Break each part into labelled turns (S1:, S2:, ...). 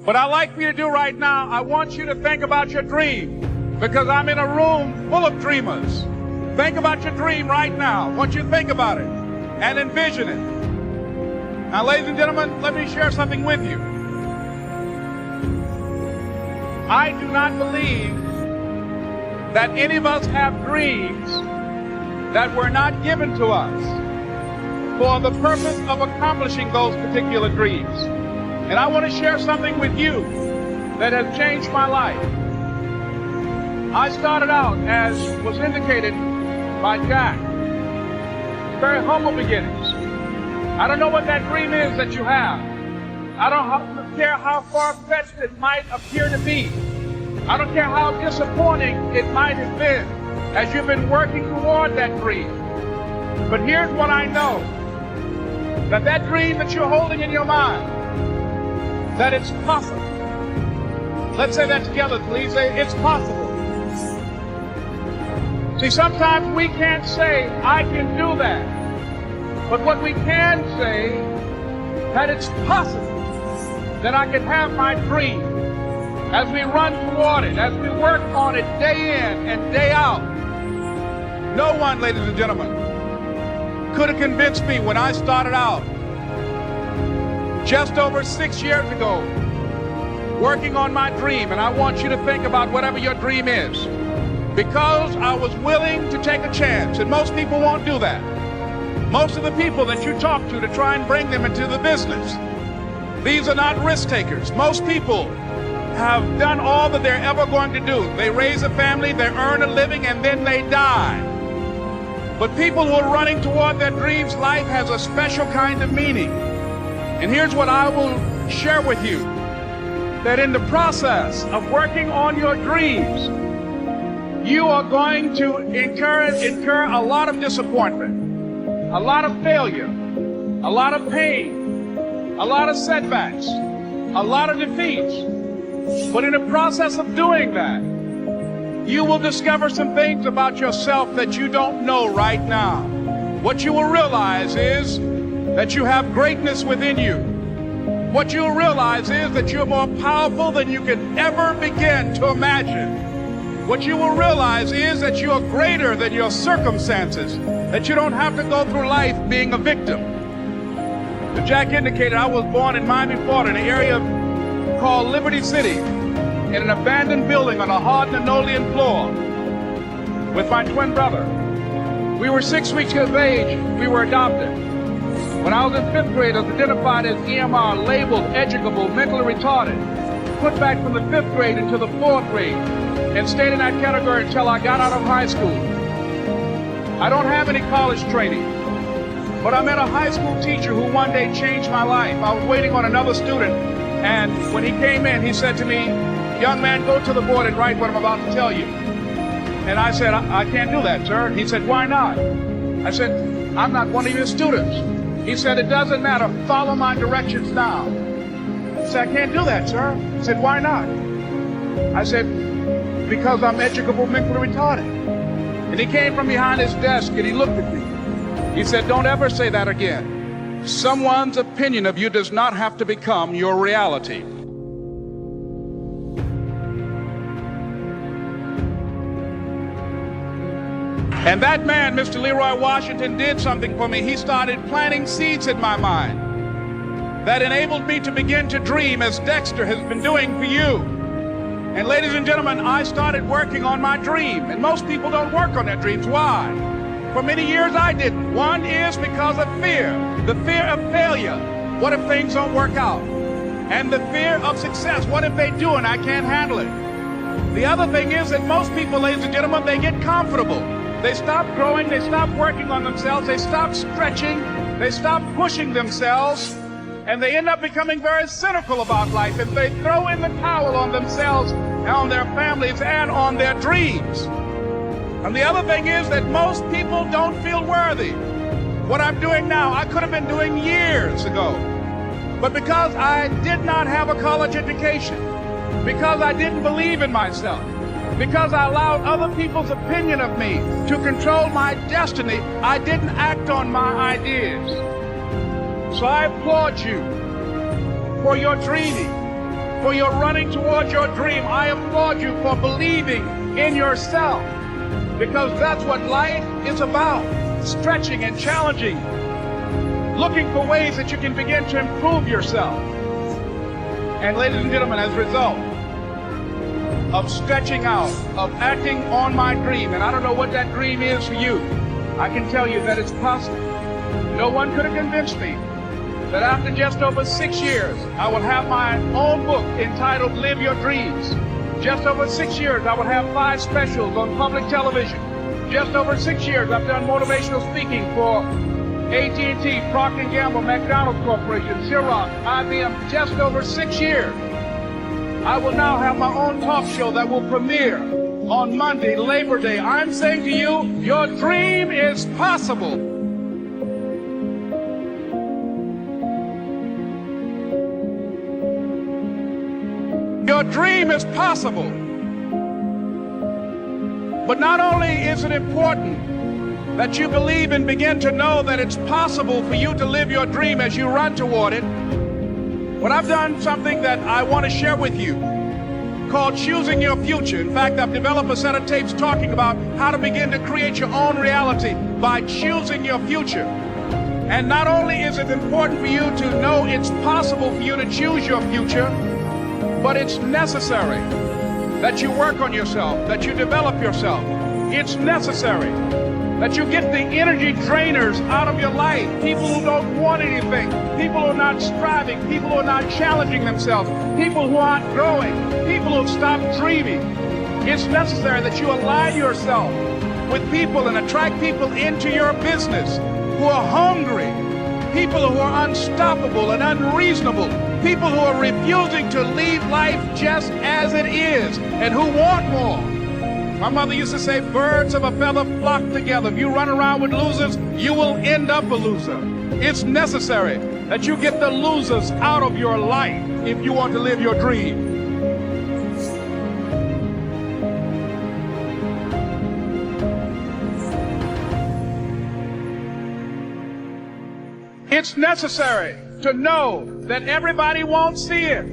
S1: What I'd like for you to do right now, I want you to think about your dream, because I'm in a room full of dreamers. Think about your dream right now. I want you to think about it and envision it. Now, ladies and gentlemen, let me share something with you. I do not believe that any of us have dreams that were not given to us for the purpose of accomplishing those particular dreams. And I want to share something with you that has changed my life. I started out, as was indicated by Jack, very humble beginnings. I don't know what that dream is that you have. I don't care how far-fetched it might appear to be. I don't care how disappointing it might have been as you've been working toward that dream. But here's what I know, that dream that you're holding in your mind, that it's possible. Let's say that together, please. Say, it's possible. See, sometimes we can't say, I can do that. But what we can say, that it's possible that I can have my dream as we run toward it, as we work on it day in and day out. No one, ladies and gentlemen, could have convinced me when I started out just over 6 years ago, working on my dream. And I want you to think about whatever your dream is, because I was willing to take a chance. And most people won't do that. Most of the people that you talk to try and bring them into the business, these are not risk takers. Most people have done all that they're ever going to do. They raise a family, they earn a living, and then they die. But people who are running toward their dreams, life has a special kind of meaning. And here's what I will share with you, that in the process of working on your dreams, you are going to incur a lot of disappointment, a lot of failure, a lot of pain, a lot of setbacks, a lot of defeats. But in the process of doing that, you will discover some things about yourself that you don't know right now. What you will realize is that you have greatness within you. What you'll realize is that you're more powerful than you can ever begin to imagine. What you will realize is that you are greater than your circumstances, that you don't have to go through life being a victim. As Jack indicated, I was born in Miami, Florida, in an area called Liberty City, in an abandoned building on a hard linoleum floor with my twin brother. We were 6 weeks of age. We were adopted. When I was in 5th grade, I was identified as EMR, labeled educable, mentally retarded, put back from the 5th grade into the 4th grade, and stayed in that category until I got out of high school. I don't have any college training, but I met a high school teacher who one day changed my life. I was waiting on another student, and when he came in, he said to me, young man, go to the board and write what I'm about to tell you. And I said, I can't do that, sir. He said, why not? I said, I'm not one of your students. He said, it doesn't matter. Follow my directions now. I said, I can't do that, sir. He said, why not? I said, because I'm educable, mentally retarded. And he came from behind his desk and he looked at me. He said, don't ever say that again. Someone's opinion of you does not have to become your reality. And that man, Mr. Leroy Washington, did something for me. He started planting seeds in my mind that enabled me to begin to dream, as Dexter has been doing for you. And ladies and gentlemen, I started working on my dream. And most people don't work on their dreams. Why? For many years I didn't. One is because of fear. The fear of failure. What if things don't work out? And the fear of success. What if they do and I can't handle it? The other thing is that most people, ladies and gentlemen, they get comfortable. They stop growing, they stop working on themselves, they stop stretching, they stop pushing themselves, and they end up becoming very cynical about life, and they throw in the towel on themselves, on their families, and on their dreams. And the other thing is that most people don't feel worthy. What I'm doing now, I could have been doing years ago. But because I did not have a college education, because I didn't believe in myself, because I allowed other people's opinion of me to control my destiny, I didn't act on my ideas. So I applaud you for your dreaming, for your running towards your dream. I applaud you for believing in yourself, because that's what life is about, stretching and challenging, looking for ways that you can begin to improve yourself. And ladies and gentlemen, as a result of stretching out, of acting on my dream, and I don't know what that dream is for you, I can tell you that it's possible. No one could have convinced me that after just over 6 years, I will have my own book entitled Live Your Dreams. Just over 6 years, I will have 5 specials on public television. Just over 6 years, I've done motivational speaking for AT&T, Procter & Gamble, McDonald's Corporation, Xerox, IBM. Just over 6 years. I will now have my own talk show that will premiere on Monday, Labor Day. I'm saying to you, your dream is possible. Your dream is possible. But not only is it important that you believe and begin to know that it's possible for you to live your dream as you run toward it, but I've done something that I want to share with you called Choosing Your Future. In fact, I've developed a set of tapes talking about how to begin to create your own reality by choosing your future. And not only is it important for you to know it's possible for you to choose your future, but it's necessary that you work on yourself, that you develop yourself. It's necessary that you get the energy drainers out of your life, people who don't want anything, people who are not striving, people who are not challenging themselves, people who aren't growing, people who have stopped dreaming. It's necessary that you align yourself with people and attract people into your business who are hungry, people who are unstoppable and unreasonable, people who are refusing to leave life just as it is and who want more. My mother used to say, birds of a feather flock together. If you run around with losers, you will end up a loser. It's necessary that you get the losers out of your life if you want to live your dream. It's necessary to know that everybody won't see it,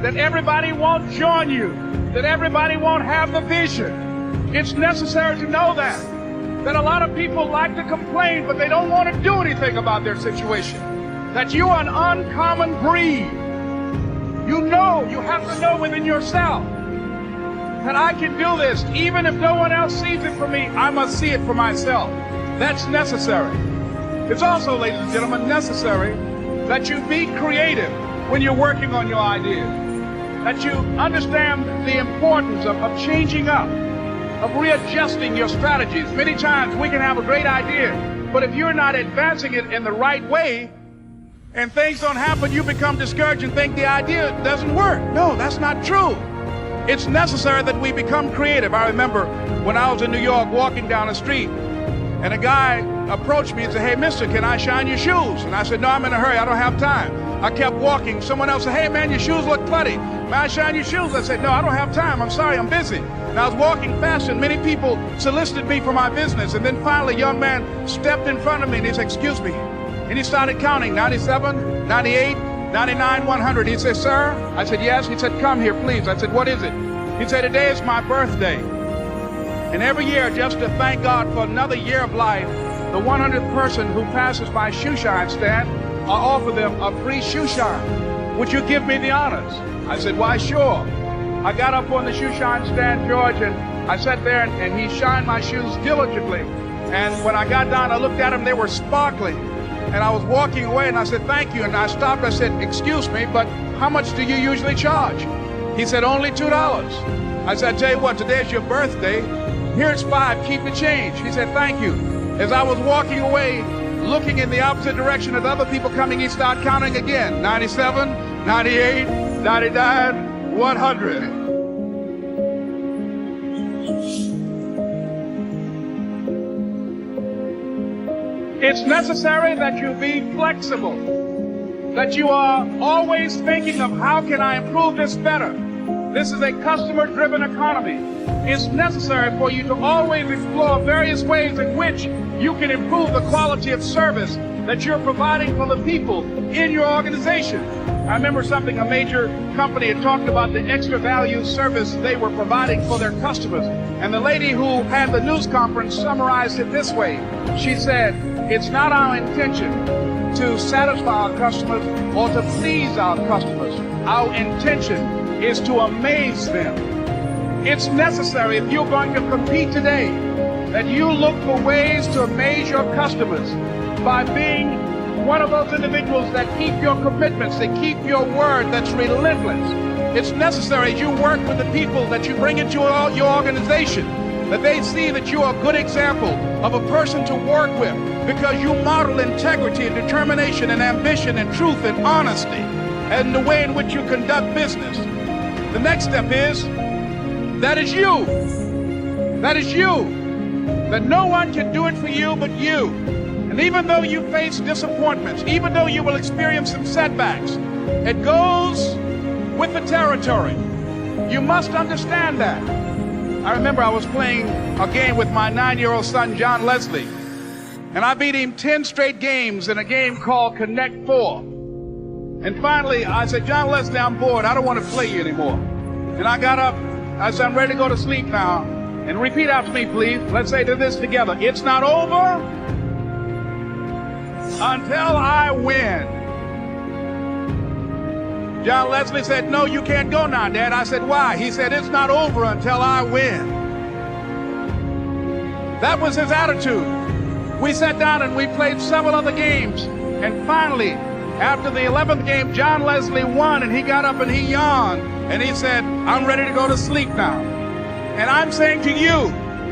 S1: that everybody won't join you, that everybody won't have the vision. It's necessary to know that a lot of people like to complain, but they don't want to do anything about their situation. That you are an uncommon breed. You know, you have to know within yourself that I can do this. Even if no one else sees it for me, I must see it for myself. That's necessary. It's also, ladies and gentlemen, necessary that you be creative when you're working on your ideas. That you understand the importance of changing up, of readjusting your strategies. Many times we can have a great idea, but if you're not advancing it in the right way and things don't happen, you become discouraged and think the idea doesn't work. No, that's not true. It's necessary that we become creative. I remember when I was in New York walking down the street, and a guy approached me and said, "Hey, mister, can I shine your shoes?" And I said, "No, I'm in a hurry. I don't have time." I kept walking. Someone else said, "Hey, man, your shoes look putty. May I shine your shoes?" I said, "No, I don't have time. I'm sorry, I'm busy." And I was walking fast, and many people solicited me for my business. And then finally, a young man stepped in front of me, and he said, "Excuse me." And he started counting, 97, 98, 99, 100. He said, "Sir?" I said, "Yes." He said, "Come here, please." I said, "What is it?" He said, "Today is my birthday. And every year, just to thank God for another year of life, the 100th person who passes my shoe shine stand, I offer them a free shoe shine. Would you give me the honors?" I said, "Why, sure." I got up on the shoe shine stand, George, and I sat there, and he shined my shoes diligently. And when I got down, I looked at them, they were sparkling. And I was walking away, and I said, "Thank you." And I stopped, I said, "Excuse me, but how much do you usually charge?" He said, "Only $2. I said, "I tell you what, today's your birthday. Here's 5, keep the change." He said, "Thank you." As I was walking away, looking in the opposite direction at other people coming, he started counting again. 97, 98, 99, 100. It's necessary that you be flexible, that you are always thinking of how can I improve this better. This is a customer-driven economy. It's necessary for you to always explore various ways in which you can improve the quality of service that you're providing for the people in your organization. I remember something, a major company had talked about the extra value service they were providing for their customers. And the lady who had the news conference summarized it this way. She said, it's not our intention to satisfy our customers or to please our customers. Our intention is to amaze them. It's necessary, if you're going to compete today, that you look for ways to amaze your customers by being one of those individuals that keep your commitments, that keep your word, that's relentless. It's necessary as you work with the people that you bring into your organization, that they see that you are a good example of a person to work with because you model integrity and determination and ambition and truth and honesty and the way in which you conduct business. The next step is, that is you. That is you. That no one can do it for you but you. And even though you face disappointments, even though you will experience some setbacks, it goes with the territory. You must understand that. I remember I was playing a game with my 9-year-old son, John Leslie, and I beat him 10 straight games in a game called Connect 4. And finally, I said, John Leslie, I'm bored. I don't want to play you anymore. And I got up. I said, I'm ready to go to sleep now. And repeat after me, please. Let's say this together. It's not over until I win. John Leslie said, no, you can't go now, Dad. I said, why? He said, it's not over until I win. That was his attitude. We sat down and we played several other games. And finally, after the 11th game, John Leslie won, and he got up and he yawned. And he said, I'm ready to go to sleep now. And I'm saying to you,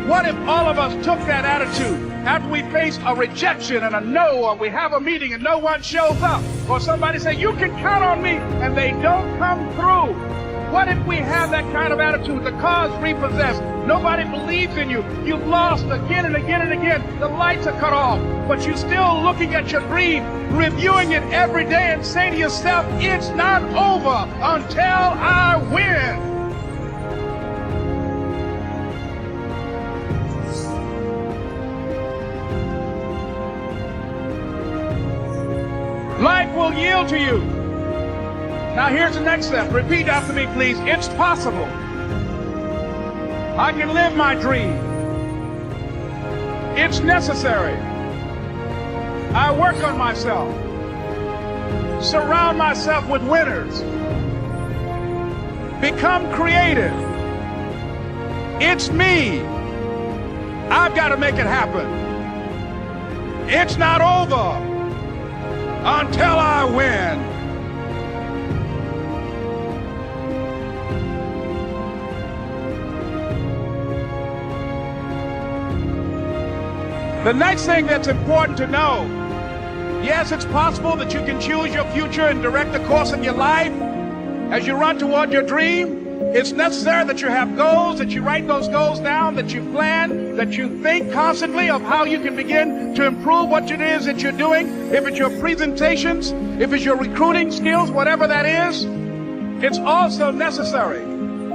S1: what if all of us took that attitude after we face a rejection and a no, or we have a meeting and no one shows up, or somebody say, you can count on me, and they don't come through? What if we have that kind of attitude? The car's repossessed. Nobody believes in you. You've lost again and again and again. The lights are cut off, but you're still looking at your dream, reviewing it every day and saying to yourself, it's not over until I win. Life will yield to you. Now here's the next step. Repeat after me, please. It's possible. I can live my dream. It's necessary. I work on myself. Surround myself with winners. Become creative. It's me. I've got to make it happen. It's not over until I win. The next thing that's important to know, yes, it's possible that you can choose your future and direct the course of your life as you run toward your dream. It's necessary that you have goals, that you write those goals down, that you plan, that you think constantly of how you can begin to improve what it is that you're doing. If it's your presentations, if it's your recruiting skills, whatever that is, it's also necessary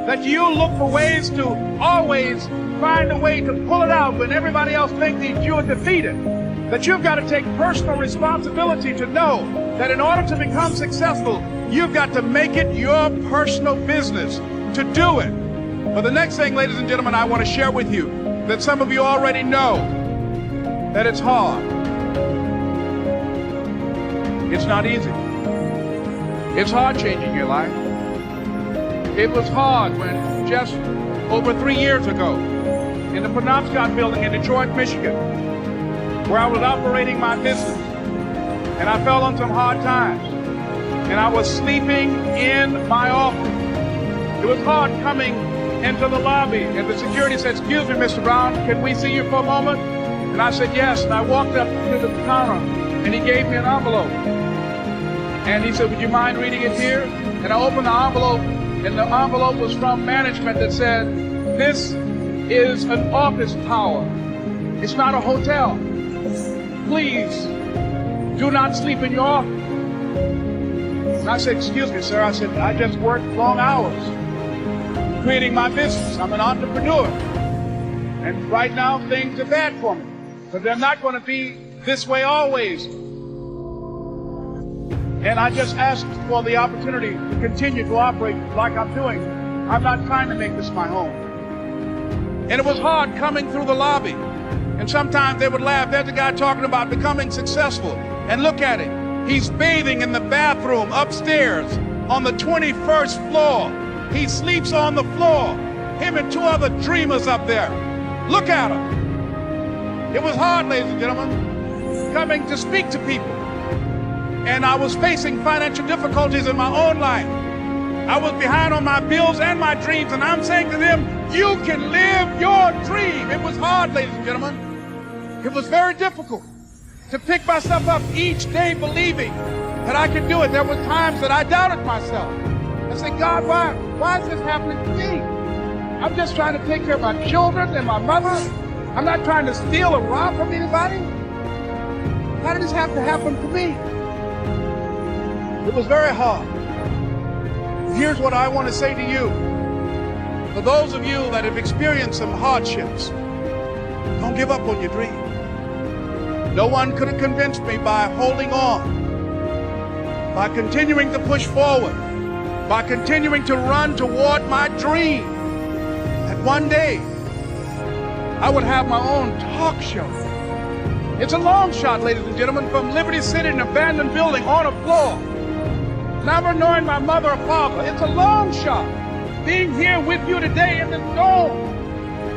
S1: that you look for ways to always find a way to pull it out when everybody else thinks that you are defeated. That you've got to take personal responsibility to know that in order to become successful, you've got to make it your personal business to do it. But the next thing, ladies and gentlemen, I want to share with you that some of you already know that it's hard. It's not easy. It's hard changing your life. It was hard when just over 3 years ago in the Penobscot building in Detroit, Michigan, where I was operating my business, and I fell on some hard times, and I was sleeping in my office. It was hard coming into the lobby, and the security said, excuse me, Mr. Brown, can we see you for a moment? And I said, yes, and I walked up to the counter, and he gave me an envelope. And he said, would you mind reading it here? And I opened the envelope, and the envelope was from management that said, this is an office tower. It's not a hotel. Please do not sleep in your office. And I said, excuse me, sir. I said, I just worked long hours creating my business. I'm an entrepreneur. And right now, things are bad for me. But they're not going to be this way always. And I just asked for the opportunity to continue to operate like I'm doing. I'm not trying to make this my home. And it was hard coming through the lobby. And sometimes they would laugh. There's a guy talking about becoming successful. And look at it. He's bathing in the bathroom upstairs on the 21st floor. He sleeps on the floor. Him and two other dreamers up there. Look at him. It was hard, ladies and gentlemen, coming to speak to people. And I was facing financial difficulties in my own life. I was behind on my bills and my dreams, and I'm saying to them, you can live your dream. It was hard, ladies and gentlemen. It was very difficult to pick myself up each day believing that I could do it. There were times that I doubted myself. I said, God, why is this happening to me? I'm just trying to take care of my children and my mother. I'm not trying to steal or rob from anybody. Why did this have to happen to me? It was very hard. Here's what I want to say to you. For those of you that have experienced some hardships, don't give up on your dream. No one could have convinced me by holding on, by continuing to push forward, by continuing to run toward my dream, that one day I would have my own talk show. It's a long shot, ladies and gentlemen, from Liberty City, an abandoned building on a floor, never knowing my mother or father. It's a long shot. Being here with you today in this dome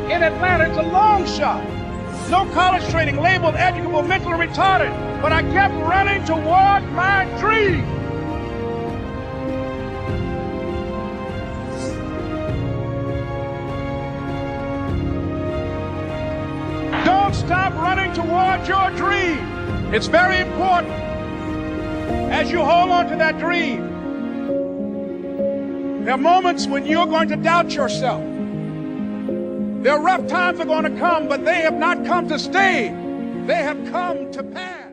S1: in Atlanta, it's a long shot. No college training, labeled educable, mentally retarded, but I kept running toward my dream. Don't stop running toward your dream. It's very important as you hold on to that dream. There are moments when you're going to doubt yourself. There are rough times that are going to come, but they have not come to stay. They have come to pass.